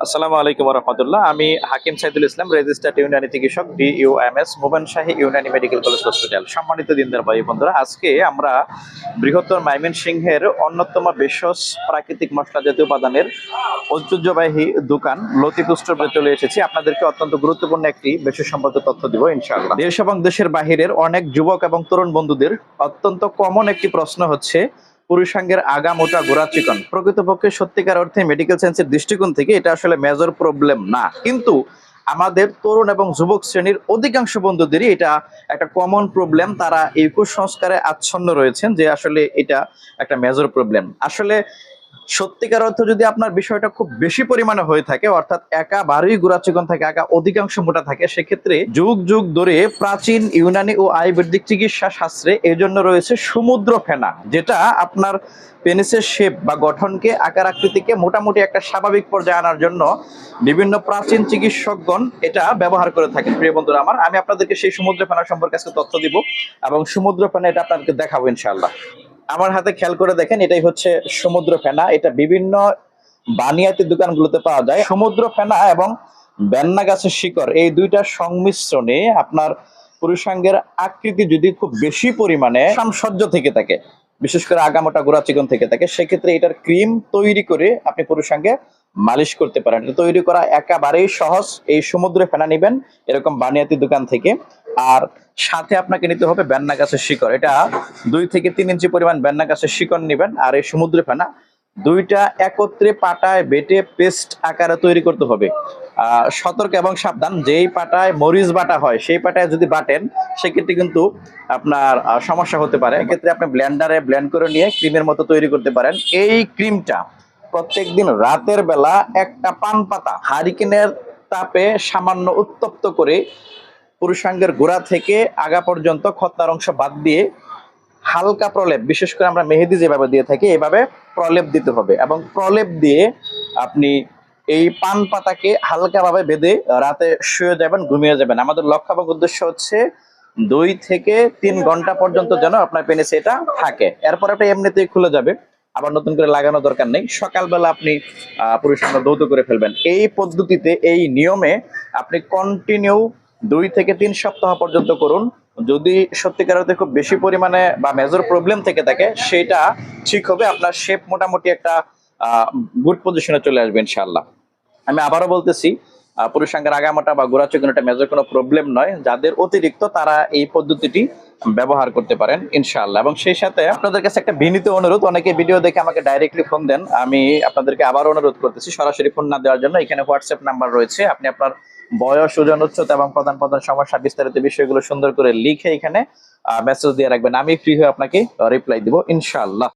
আসসালামু আলাইকুম রহমতুল্লাহ। আমি হাকিম সাইদুল ইসলাম, রেজিস্টার্ড ইউনানি চিকিৎসক, DUMS, মোবাইল শাহী ইউনানি মেডিকেল কলেজ হসপিটাল। সম্মানিত দিনদার ভাই বন্ধুরা, আজকে আমরা বৃহত্তর ময়মনসিংহের অন্যতম ভেষজ প্রাকৃতিক মশলা জাতীয় উপাদানের ঐতিহ্যবাহী দোকান লতিফ স্টোরে চলে এসেছি। আপনাদেরকে অত্যন্ত গুরুত্বপূর্ণ একটি ভেষজ সম্পর্কে তথ্য দিব ইনশাআল্লাহ। দেশ এবং দেশের বাহিরের অনেক যুবক এবং তরুণ বন্ধুদের অত্যন্ত কমন একটি প্রশ্ন হচ্ছে পুরুষাঙ্গের আগা মোটা গোড়া চিকন। প্রকৃতপক্ষে সত্যিকার অর্থে মেডিকেল সায়েন্সের দৃষ্টিকোণ থেকে এটা আসলে মেজর প্রবলেম না, কিন্তু আমাদের তরুণ এবং যুবক শ্রেণীর অধিকাংশ বন্ধুদেরই এটা একটা কমন প্রবলেম। তারা এই কুসংস্কারে আচ্ছন্ন রয়েছেন যে আসলে এটা একটা মেজর প্রবলেম। আসলে সত্যিকার অর্থ যদি আপনার বিষয়টা খুব বেশি পরিমাণে হয়ে থাকে, অর্থাৎ একাবারেই গোড়া চিকন থাকে, একা অধিকাংশ মোটা থাকে, সেক্ষেত্রে যুগ যুগ ধরে প্রাচীন ইউনানি ও আয়ুর্বেদিক চিকিৎসা শাস্ত্রে এর জন্য রয়েছে সমুদ্র ফেনা, যেটা আপনার পেনিসের শেপ বা গঠনকে, আকার আকৃতিকে মোটামুটি একটা স্বাভাবিক পর্যায়ে আনার জন্য বিভিন্ন প্রাচীন চিকিৎসকগণ এটা ব্যবহার করে থাকেন। প্রিয় বন্ধুরা আমার, আমি আপনাদেরকে সেই সমুদ্র ফেনা সম্পর্কে আজকে তথ্য দিব এবং সমুদ্র ফেনা এটা আপনাদেরকে দেখাবো ইনশাআল্লাহ। আমার হাতে খেয়াল করে দেখেন, এটাই হচ্ছে সমুদ্র ফেনা। এটা বিভিন্ন বানিয়াতি দোকানগুলোতে পাওয়া যায়। সমুদ্র ফেনা এবং বেন্না গাছের শিকড়, এই দুইটার সংমিশ্রণে আপনার পুরুষাঙ্গের আকৃতি যদি খুব বেশি পরিমাণে সামসজ্জ থেকে থাকে, বিশেষ করে আগামোটা গোড়া চিকন থেকে থাকে, সেক্ষেত্রে এটার ক্রিম তৈরি করে আপনি পুরুষাঙ্গে মালিশ করতে পারেন। এটা তৈরি করা একেবারেই সহজ। এই সমুদ্র ফেনা নেবেন এরকম বানিয়াতি দোকান থেকে, আর সাথে আপনাকে নিতে হবে বেন্না গাছের শিকড়। এটা 2 থেকে 3 ইঞ্চি পরিমাণ বেন্না গাছের শিকড় নেবেন। আর এই সমুদ্র ফেনা দুইটা একত্রে পাটায় বেটে পেস্ট আকারে তৈরি করতে হবে। সতর্ক এবং সাবধান, যেই পাটায় মরিচ বাটা হয় সেই পাটায় যদি বাটেন সেক্ষেত্রে কিন্তু আপনার সমস্যা হতে পারে। এক্ষেত্রে আপনি ব্লেন্ডারে ব্লেন্ড করে নিয়ে ক্রিমের মতো তৈরি করতে পারেন। এই ক্রিমটা প্রত্যেকদিন রাতের বেলা একটা পান পাতা হারিকেনের তাপে সামান্য উত্তপ্ত করে পুরুষাঙ্গের গোড়া থেকে আগা পর্যন্ত খতনার অংশ বাদ দিয়ে হালকা প্রলেপ, বিশেষ করে আমরা মেহেদি যেভাবে দিয়ে থাকি এভাবে প্রলেপ দিতে হবে, এবং প্রলেপ দিয়ে আপনি এই পান পাতাকে হালকাভাবে বেঁধে রাতে শুয়ে যাবেন, ঘুমিয়ে যাবেন। আমাদের লক্ষ্য এবং উদ্দেশ্য হচ্ছে 2 থেকে 3 ঘন্টা পর্যন্ত যেন আপনার পেনিসে এটা থাকে। এরপর এটা এমনিতেই খুলে যাবে, আবার নতুন করে লাগানো দরকার নেই। সকালবেলা আপনি পুরুষাঙ্গ ধৌত করে ফেলবেন। এই পদ্ধতিতে, এই নিয়মে আপনি কন্টিনিউ 2 থেকে 3 সপ্তাহ পর্যন্ত করুন। যদি সত্যিকার অর্থে খুব বেশি পরিমাণে বা মেজর প্রবলেম থেকে থাকে, সেটা ঠিক হবে। আপনার শেপ মোটামুটি একটা গুড পজিশনে চলে আসবে ইনশাআল্লাহ। আমি আবারও বলতেছি, পুরুষাঙ্গের আগামাটা বা গোড়া চিকন এটা মেজর কোনো প্রবলেম নয়। যাদের অতিরিক্ত তারা এই পদ্ধতিটি ব্যবহার করতে পারেন ইনশাআল্লাহ। এবং সেই সাথে আপনাদের কাছে একটা বিনীত অনুরোধ, অনেকে ভিডিও দেখে আমাকে ডাইরেক্টলি ফোন দেন, আমি আপনাদেরকে আবার অনুরোধ করতেছি সরাসরি ফোন না দেওয়ার জন্য। এখানে হোয়াটসঅ্যাপ নাম্বার রয়েছে, আপনি আপনার বয়স, ওজন, উচ্চতা এবং প্রধান প্রধান সমস্যা বিস্তারিত বিষয়গুলো সুন্দর করে লিখে এখানে মেসেজ দিয়ে রাখবেন। আমি ফ্রি হয়ে আপনাকে রিপ্লাই দিব ইনশাআল্লাহ।